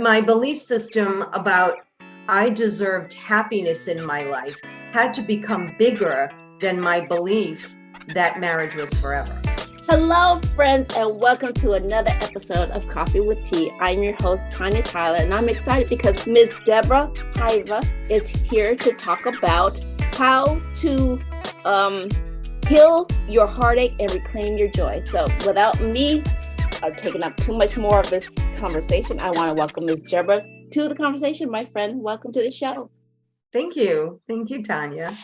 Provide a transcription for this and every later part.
My belief system about I deserved happiness in my life had to become bigger than my belief that marriage was forever. Hello, friends, and welcome to another episode of Coffee with Tea. I'm your host, Tanya Tyler, and I'm excited because Ms. Deborah Paiva is here to talk about how to heal your heartache and reclaim your joy. So without me taking up too much more of this conversation, I want to welcome Ms. Deborah to the conversation. My friend, welcome to the show. Thank you. Thank you, Tanya.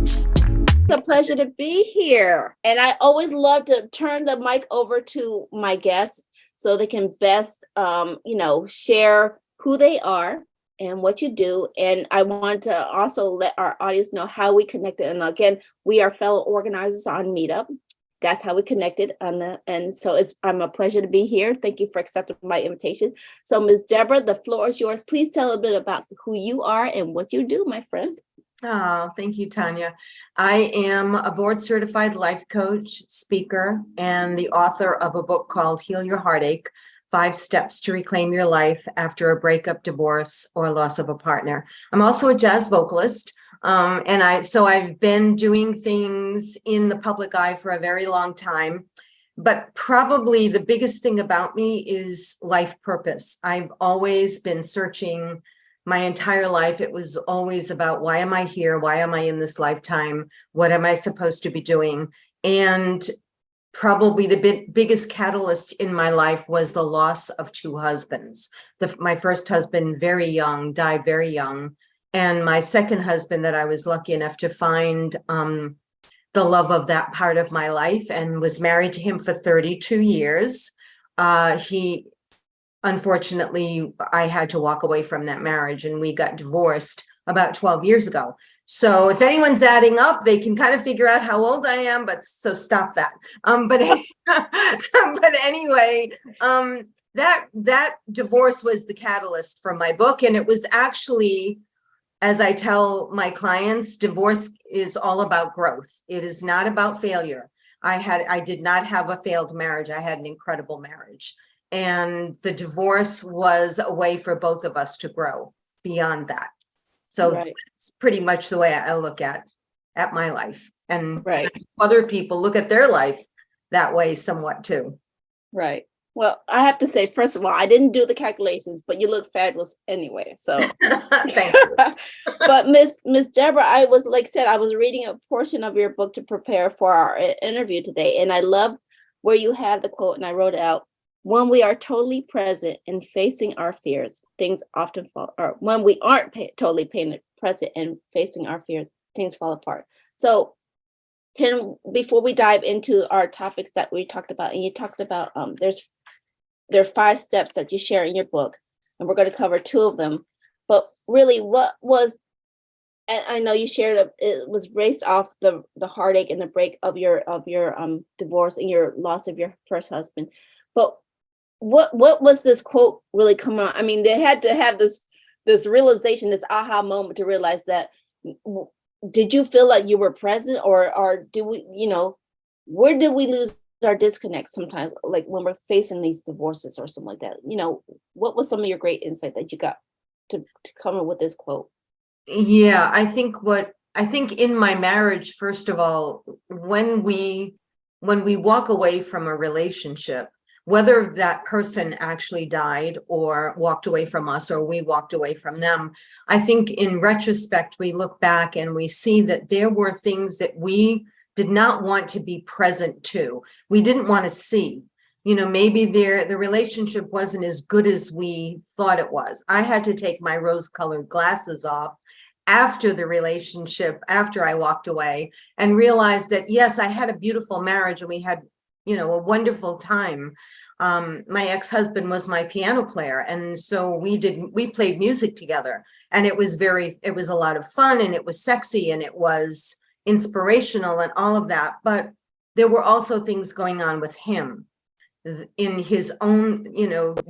It's a pleasure to be here. And I always love to turn the mic over to my guests so they can best, share who they are and what you do. And I want to also let our audience know how we connected. And again, we are fellow organizers on Meetup. That's how we connected. And so I'm a pleasure to be here. Thank you for accepting my invitation. So Ms. Deborah, the floor is yours. Please tell a bit about who you are and what you do, my friend. Oh, thank you, Tanya. I am a board certified life coach, speaker, and the author of a book called Heal Your Heartache, 5 Steps to Reclaim Your Life After a Breakup, Divorce, or Loss of a Partner. I'm also a jazz vocalist. I've been doing things in the public eye for a very long time, but probably the biggest thing about me is life purpose. I've always been searching my entire life. It was always about, why am I here? Why am I in this lifetime? What am I supposed to be doing? And probably the biggest catalyst in my life was the loss of 2 husbands. My first husband, very young, died very young. And my second husband that I was lucky enough to find the love of that part of my life, and was married to him for 32 years. Unfortunately, I had to walk away from that marriage, and we got divorced about 12 years ago. So if anyone's adding up, they can kind of figure out how old I am, so stop that. But anyway, that divorce was the catalyst for my book. And it was actually, as I tell my clients, divorce is all about growth. It is not about failure. I did not have a failed marriage. I had an incredible marriage. And the divorce was a way for both of us to grow beyond that. So That's pretty much the way I look at my life. And other people look at their life that way somewhat too. Right. Well, I have to say, first of all, I didn't do the calculations, but you look fabulous anyway. So thank you. But Miss Deborah, I was reading a portion of your book to prepare for our interview today. And I love where you have the quote, and I wrote it out. When we are totally present and facing our fears, things often fall, or when we aren't totally present and facing our fears, things fall apart. So before we dive into our topics that we talked about, and you talked about, there are 5 steps that you share in your book, and we're going to cover 2 of them. But really, what was, and I know you shared it was based off the heartache and the break of your divorce and your loss of your first husband. But what was this quote really come on? I mean, they had to have this realization, this aha moment to realize that. Did you feel like you were present, or do we, where did we lose our disconnect sometimes, like when we're facing these divorces or something like that? What was some of your great insight that you got to come up with this quote? Yeah, I think in my marriage, first of all, when we walk away from a relationship, whether that person actually died or walked away from us, or we walked away from them, I think in retrospect, we look back and we see that there were things that we did not want to be present to. We didn't want to see. Maybe the relationship wasn't as good as we thought it was. I had to take my rose-colored glasses off after the relationship, after I walked away, and realized that, yes, I had a beautiful marriage and we had a wonderful time. My ex-husband was my piano player. And so we played music together, and it was a lot of fun, and it was sexy, and it was inspirational and all of that. But there were also things going on with him in his own,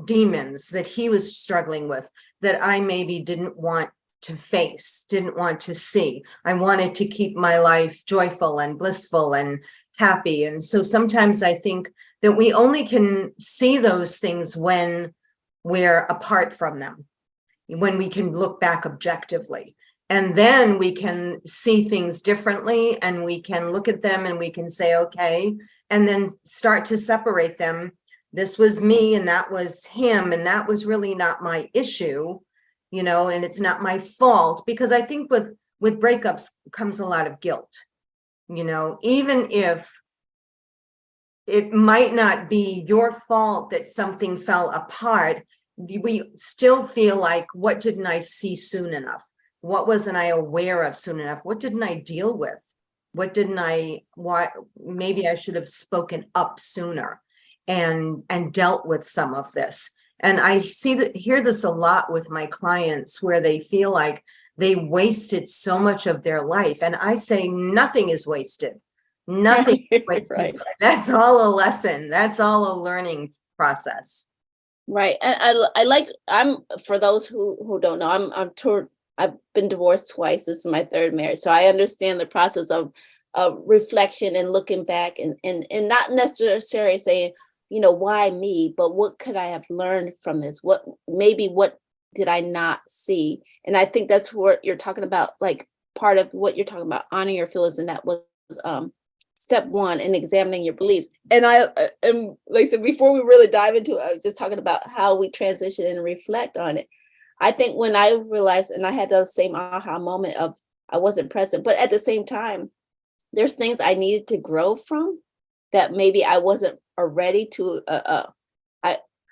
demons that he was struggling with, that I maybe didn't want to face, didn't want to see. I wanted to keep my life joyful and blissful and happy. And so sometimes I think that we only can see those things when we're apart from them, when we can look back objectively. And then we can see things differently, and we can look at them and we can say, okay, and then start to separate them. This was me and that was him, and that was really not my issue, and it's not my fault. Because I think with breakups comes a lot of guilt, even if it might not be your fault that something fell apart, we still feel like, what didn't I see soon enough? What wasn't I aware of soon enough? What didn't I deal with? Why maybe I should have spoken up sooner and dealt with some of this. And I hear this a lot with my clients, where they feel like they wasted so much of their life. And I say, nothing is wasted. Nothing is wasted. Right. That's all a lesson. That's all a learning process. Right. And I'm for those who don't know, I've been divorced twice. This is my third marriage. So I understand the process of reflection and looking back, and not necessarily saying, why me, but what could I have learned from this? What did I not see? And I think that's what you're talking about, like part of what you're talking about, honoring your feelings. And that was step one in examining your beliefs. And like I said, before we really dive into it, I was just talking about how we transition and reflect on it. I think when I realized, and I had the same aha moment of I wasn't present, but at the same time, there's things I needed to grow from that maybe I wasn't ready to.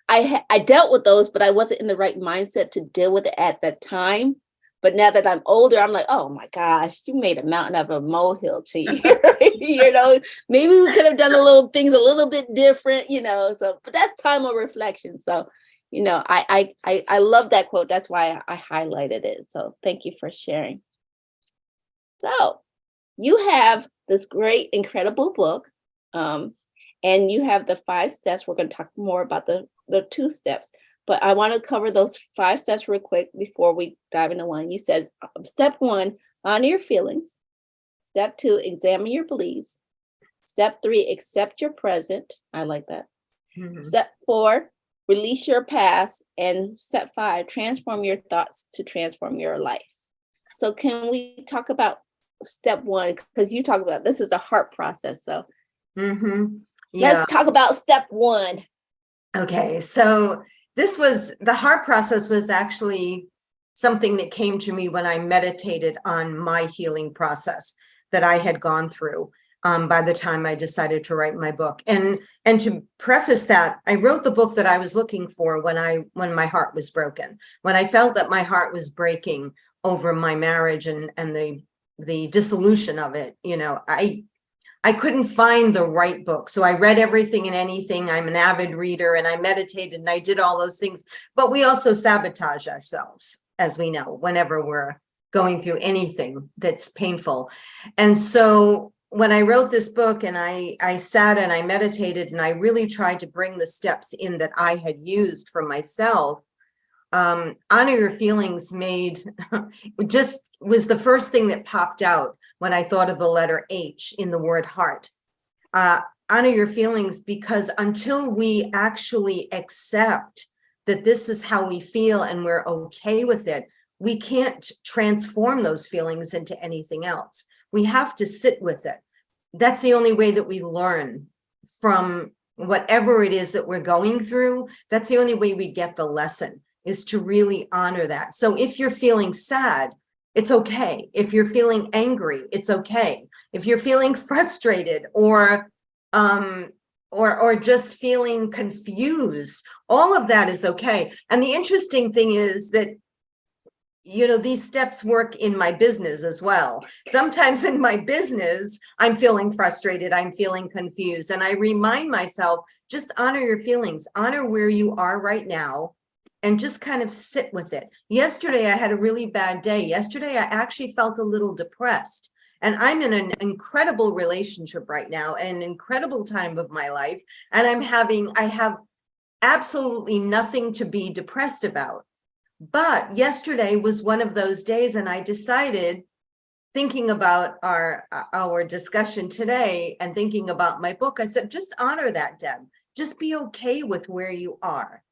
I dealt with those, but I wasn't in the right mindset to deal with it at that time. But now that I'm older, I'm like, oh my gosh, you made a mountain out of a molehill, Chi. Maybe we could have done things a little bit different, So, but that's time of reflection. So, I love that quote. That's why I highlighted it. So thank you for sharing. So you have this great, incredible book, and you have the 5 steps. We're going to talk more about the 2 steps, but I want to cover those 5 steps real quick before we dive into one. You said step 1, honor your feelings. Step 2, examine your beliefs. Step 3, accept your present. I like that. Mm-hmm. Step 4, release your past. And step 5, transform your thoughts to transform your life. So can we talk about step 1? Because you talk about this is a heart process. So let's talk about step 1. Okay, so the heart process was actually something that came to me when I meditated on my healing process that I had gone through by the time I decided to write my book. And to preface that, I wrote the book that I was looking for when my heart was broken, when I felt that my heart was breaking over my marriage and the dissolution of it. I couldn't find the right book. So I read everything and anything. I'm an avid reader, and I meditated and I did all those things. But we also sabotage ourselves, as we know, whenever we're going through anything that's painful. And so when I wrote this book and I sat and I meditated and I really tried to bring the steps in that I had used for myself, honor your feelings was the first thing that popped out when I thought of the letter H in the word heart. Honor your feelings, because until we actually accept that this is how we feel and we're okay with it, we can't transform those feelings into anything else. We have to sit with it. That's the only way that we learn from whatever it is that we're going through. That's the only way we get the lesson, is to really honor that. So if you're feeling sad, it's okay. If you're feeling angry, it's okay. If you're feeling frustrated or just feeling confused, all of that is okay. And the interesting thing is that, these steps work in my business as well. Sometimes in my business, I'm feeling frustrated, I'm feeling confused, and I remind myself, just honor your feelings, honor where you are right now, and just kind of sit with it. Yesterday, I had a really bad day. Yesterday, I actually felt a little depressed. And I'm in an incredible relationship right now, and an incredible time of my life. And I have absolutely nothing to be depressed about. But yesterday was one of those days, and I decided thinking about our discussion today and thinking about my book, I said, just honor that, Deb. Just be okay with where you are.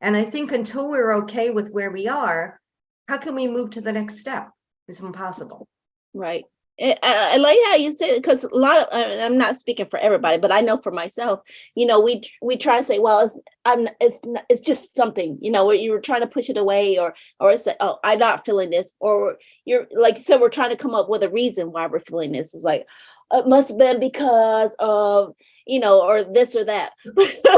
And I think until we're okay with where we are, how can we move to the next step? It's impossible. Right. I like how you said it, because a lot of, I'm not speaking for everybody, but I know for myself, we try to say, well, it's just something, where you were trying to push it away, or it's like, oh, I'm not feeling this, or you're like you said, we're trying to come up with a reason why we're feeling this. It's like, it must have been because of, or this or that.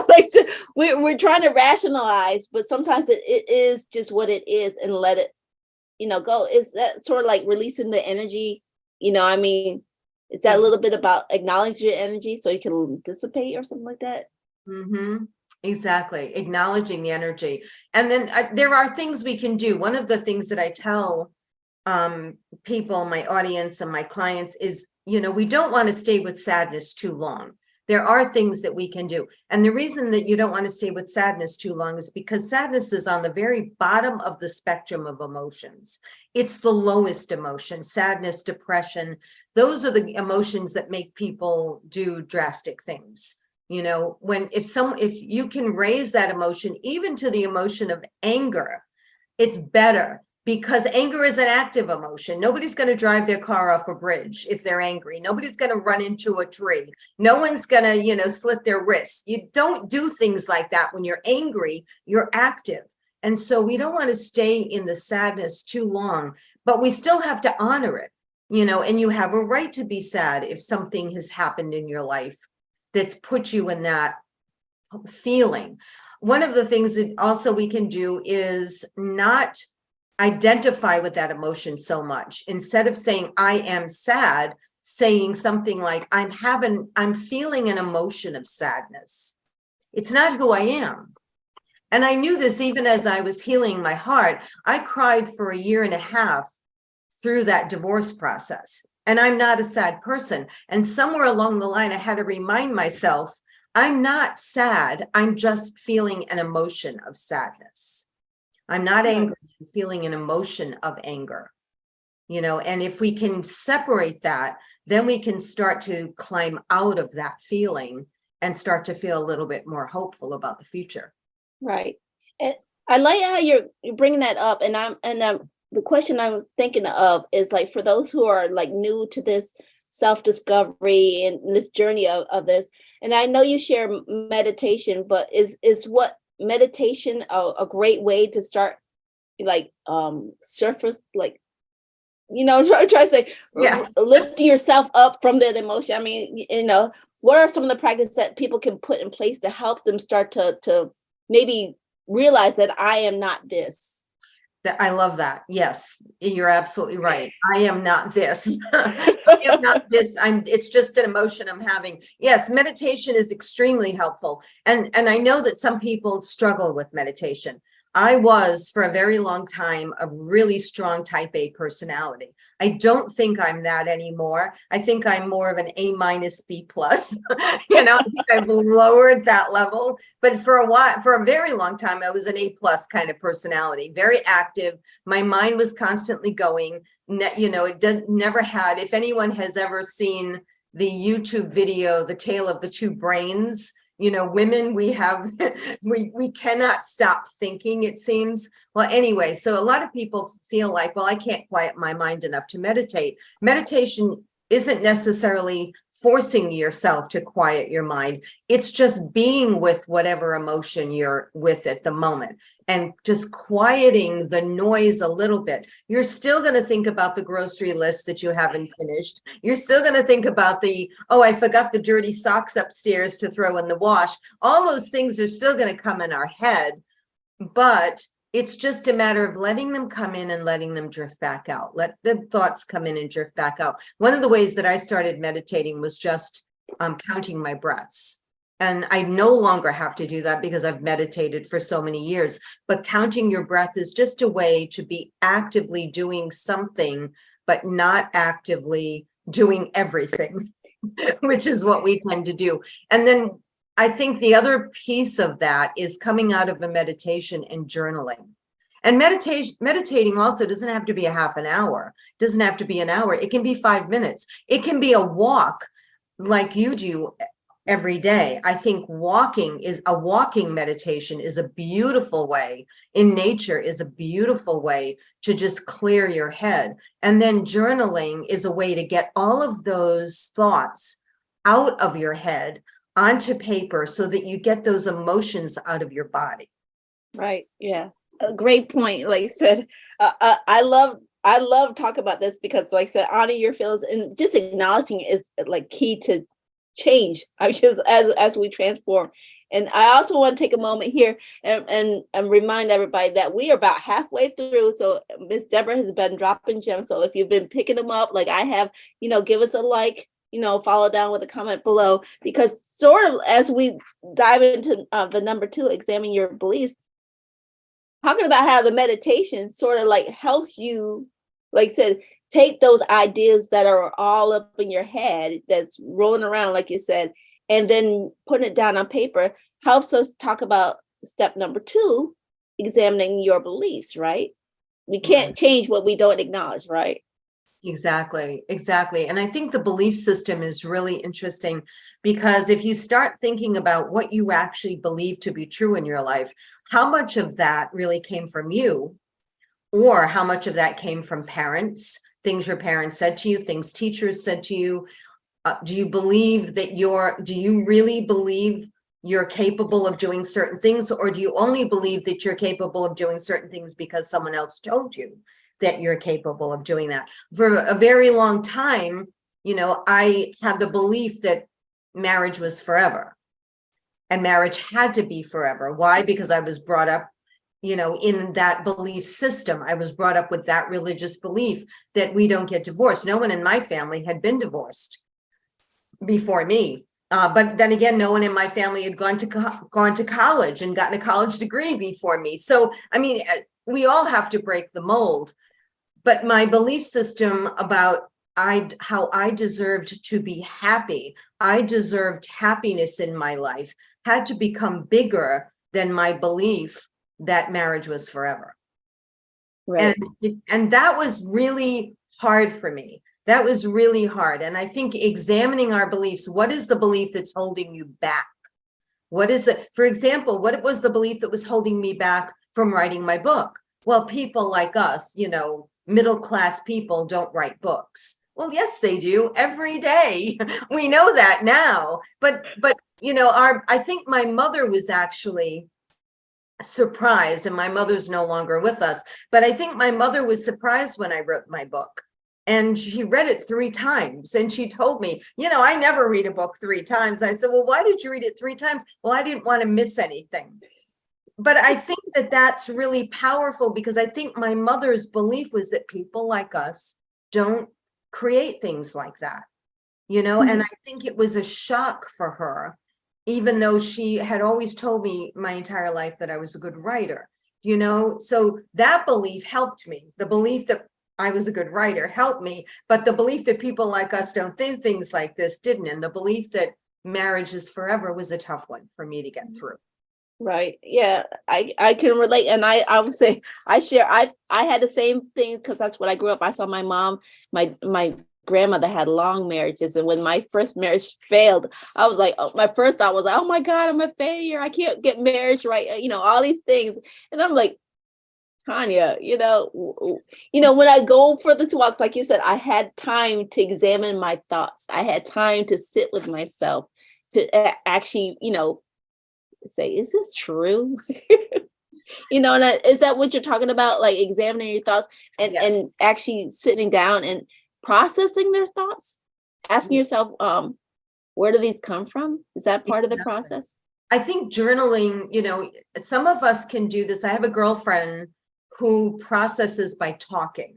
Like, so we're trying to rationalize, but sometimes it is just what it is, and let it, go. Is that sort of like releasing the energy? I mean, it's that little bit about acknowledging your energy so you can dissipate or something like that. Mm-hmm. Exactly. Acknowledging the energy. And then there are things we can do. One of the things that I tell people, my audience and my clients is, we don't want to stay with sadness too long. There are things that we can do. And the reason that you don't want to stay with sadness too long is because sadness is on the very bottom of the spectrum of emotions. It's the lowest emotion. Sadness, depression, those are the emotions that make people do drastic things. If you can raise that emotion, even to the emotion of anger, it's better. Because anger is an active emotion. Nobody's going to drive their car off a bridge if they're angry. Nobody's going to run into a tree. No one's going to, slit their wrists. You don't do things like that when you're angry. You're active. And so we don't want to stay in the sadness too long, but we still have to honor it, and you have a right to be sad if something has happened in your life that's put you in that feeling. One of the things that also we can do is not identify with that emotion so much. Instead of saying, I am sad, saying something like, I'm feeling an emotion of sadness. It's not who I am. And I knew this even as I was healing my heart. I cried for 1.5 years through that divorce process. And I'm not a sad person. And somewhere along the line, I had to remind myself, I'm not sad. I'm just feeling an emotion of sadness. I'm not angry, I'm feeling an emotion of anger, and if we can separate that, then we can start to climb out of that feeling and start to feel a little bit more hopeful about the future. Right. And I like how you're bringing that up. And the question I'm thinking of is, like, for those who are like new to this self-discovery and this journey of this, and I know you share meditation, but is what meditation a great way to start, like, surface, like, try to say, lifting yourself up from that emotion? I mean, what are some of the practices that people can put in place to help them start to maybe realize that I am not this? I love that. Yes, you're absolutely right. I am not this. I am not this. It's just an emotion I'm having. Yes, meditation is extremely helpful. And I know that some people struggle with meditation. I was, for a very long time, a really strong type A personality. I don't think I'm that anymore. I think I'm more of an A- B+. I think I've lowered that level. But for a very long time, I was an A+ kind of personality, very active. My mind was constantly going. It never had. If anyone has ever seen the YouTube video, The Tale of the Two Brains, women, we cannot stop thinking, it seems. Well, anyway, so a lot of people feel like, well, I can't quiet my mind enough to meditate. Meditation isn't necessarily forcing yourself to quiet your mind. It's just being with whatever emotion you're with at the moment and just quieting the noise a little bit. You're still going to think about the grocery list that you haven't finished. You're still going to think about I forgot the dirty socks upstairs to throw in the wash. All those things are still going to come in our head, but it's just a matter of letting them come in and letting them drift back out. Let the thoughts come in and drift back out. One of the ways that I started meditating was just counting my breaths. And I no longer have to do that because I've meditated for so many years. But counting your breath is just a way to be actively doing something, but not actively doing everything, which is what we tend to do. And then I think the other piece of that is coming out of a meditation and journaling. And meditating also doesn't have to be a half an hour, doesn't have to be an hour. It can be 5 minutes. It can be a walk like you do every day. I think walking meditation is a beautiful way in nature, is a beautiful way to just clear your head. And then journaling is a way to get all of those thoughts out of your head onto paper so that you get those emotions out of your body. Right. Yeah. A great point. Like I said, I love talking about this because, like I said, honoring your feelings and just acknowledging is like key to change. I just as we transform. And I also want to take a moment here and remind everybody that we are about halfway through. So Miss Deborah has been dropping gems. So if you've been picking them up, like I have, give us a like, follow down with a comment below, because sort of as we dive into the number 2, examine your beliefs, talking about how the meditation sort of like helps you, like I said, take those ideas that are all up in your head that's rolling around, like you said, and then putting it down on paper helps us talk about step number 2, examining your beliefs, right? We can't change what we don't acknowledge, right? Exactly. And I think the belief system is really interesting because if you start thinking about what you actually believe to be true in your life, how much of that really came from you, or how much of that came from parents, things your parents said to you, things teachers said to you. Do you really believe you're capable of doing certain things, or do you only believe that you're capable of doing certain things because someone else told you that you're capable of doing that? For a very long time, I had the belief that marriage was forever and marriage had to be forever. Why? Because I was brought up, in that belief system. I was brought up with that religious belief that we don't get divorced. No one in my family had been divorced before me. But then again, no one in my family had gone to college and gotten a college degree before me. So, I mean, we all have to break the mold. But my belief system about how I deserved to be happy, I deserved happiness in my life, had to become bigger than my belief that marriage was forever. Right. And that was really hard for me. That was really hard. And I think examining our beliefs, what is the belief that's holding you back? What is it? For example, what was the belief that was holding me back from writing my book? Well, people like us, middle-class people don't write books. Well, yes, they do every day. We know that now. But I think my mother was actually surprised, and my mother's no longer with us, but I think my mother was surprised when I wrote my book. And she read it 3 times. And she told me, I never read a book 3 times. I said, well, why did you read it 3 times? Well, I didn't want to miss anything. But I think that that's really powerful because I think my mother's belief was that people like us don't create things like that, and I think it was a shock for her, even though she had always told me my entire life that I was a good writer, so that belief helped me. The belief that I was a good writer helped me, but the belief that people like us don't think things like this didn't. And the belief that marriage is forever was a tough one for me to get through. Right. Yeah, I can relate. And I would say I had the same thing because that's what I grew up. I saw my mom, my grandmother had long marriages. And when my first marriage failed, I was like, my first thought was, oh my God, I'm a failure. I can't get marriage right. All these things. And I'm like, Tanya, when I go for the walks, like you said, I had time to examine my thoughts. I had time to sit with myself to actually, say, is this true? And is that what you're talking about? Like examining your thoughts and actually sitting down and processing their thoughts, asking yourself, where do these come from? Is that part of the process? I think journaling, some of us can do this. I have a girlfriend who processes by talking.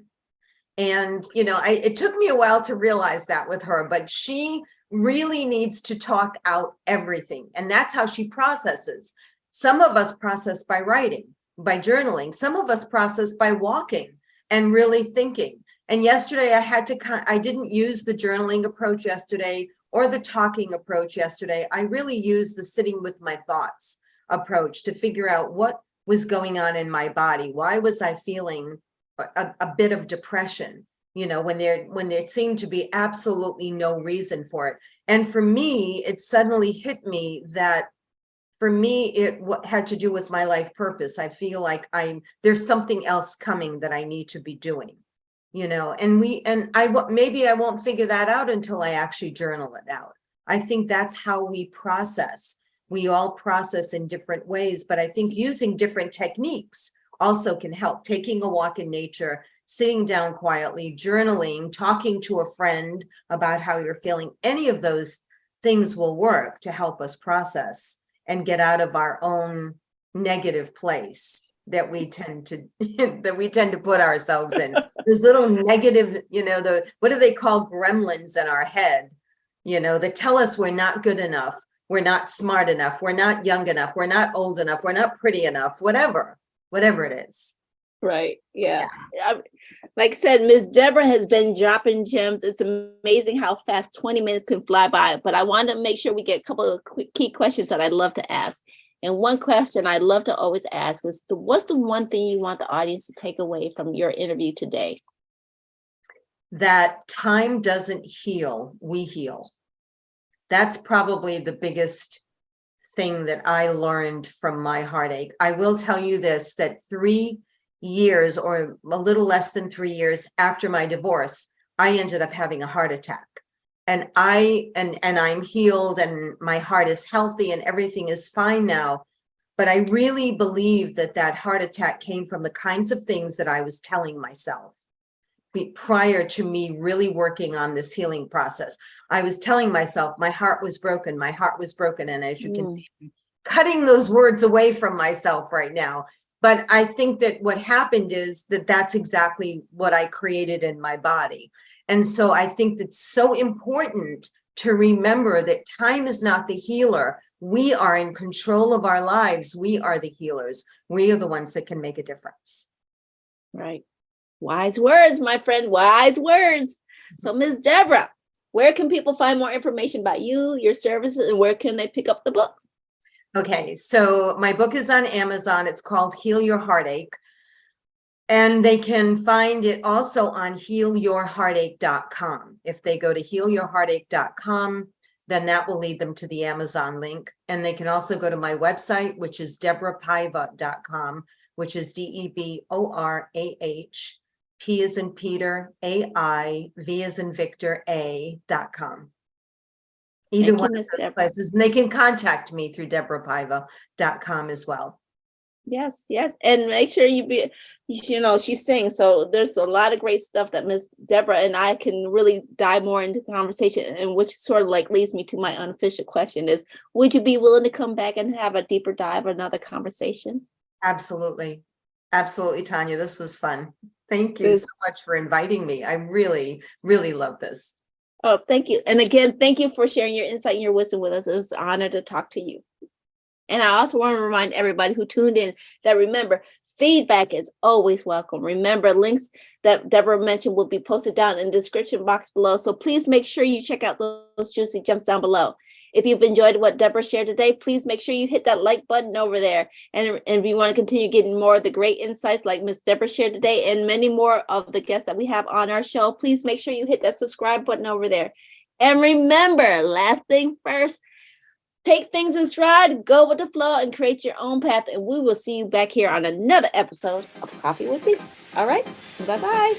And, it took me a while to realize that with her, but she really needs to talk out everything. And that's how she processes. Some of us process by writing, by journaling. Some of us process by walking and really thinking. And yesterday I didn't use the journaling approach yesterday or the talking approach yesterday. I really used the sitting with my thoughts approach to figure out what was going on in my body? Why was I feeling a bit of depression, when there seemed to be absolutely no reason for it? And for me, it suddenly hit me that for me, it had to do with my life purpose. I feel like there's something else coming that I need to be doing, maybe I won't figure that out until I actually journal it out. I think that's how we process. We all process in different ways, but I think using different techniques also can help. Taking a walk in nature, sitting down quietly, journaling, talking to a friend about how you're feeling, any of those things will work to help us process and get out of our own negative place that we tend to put ourselves in. This little negative, what do they call gremlins in our head, that tell us we're not good enough, we're not smart enough, we're not young enough, we're not old enough, we're not pretty enough, whatever it is. Right. Yeah. Like I said, Miss Deborah has been dropping gems. It's amazing how fast 20 minutes can fly by. But I wanted to make sure we get a couple of quick key questions that I'd love to ask. And one question I love to always ask is, what's the one thing you want the audience to take away from your interview today? That time doesn't heal, we heal. That's probably the biggest thing that I learned from my heartache. I will tell you this, that 3 years or a little less than 3 years after my divorce, I ended up having a heart attack. And I'm healed and my heart is healthy and everything is fine now. But I really believe that heart attack came from the kinds of things that I was telling myself prior to me really working on this healing process. I was telling myself my heart was broken, my heart was broken. And as you can see, I'm cutting those words away from myself right now. But I think that what happened is that's exactly what I created in my body. And so I think that's so important to remember that time is not the healer. We are in control of our lives. We are the healers. We are the ones that can make a difference. Right. Wise words, my friend, wise words. So Ms. Deborah, where can people find more information about you, your services, and where can they pick up the book? Okay, so my book is on Amazon. It's called Heal Your Heartache. And they can find it also on healyourheartache.com. If they go to healyourheartache.com, then that will lead them to the Amazon link. And they can also go to my website, which is deborahpaiva.com, which is DEBORAH, P as in Peter, AI, V as in Victor, A.com. Either one of those places. And they can contact me through deborahpaiva.com as well. Yes. And make sure she sings. So there's a lot of great stuff that Miss Deborah and I can really dive more into the conversation, and which sort of leads me to my unofficial question is, would you be willing to come back and have a deeper dive, another conversation? Absolutely. Absolutely, Tanya. This was fun. Thank you so much for inviting me. I really, really love this. Oh, thank you. And again, thank you for sharing your insight and your wisdom with us. It was an honor to talk to you. And I also want to remind everybody who tuned in that, remember, feedback is always welcome. Remember, links that Deborah mentioned will be posted down in the description box below. So please make sure you check out those juicy gems down below. If you've enjoyed what Deborah shared today, please make sure you hit that like button over there. And if you want to continue getting more of the great insights like Miss Deborah shared today and many more of the guests that we have on our show, please make sure you hit that subscribe button over there. And remember, last thing first, take things in stride, go with the flow, and create your own path. And we will see you back here on another episode of Coffee with Me. All right, bye-bye.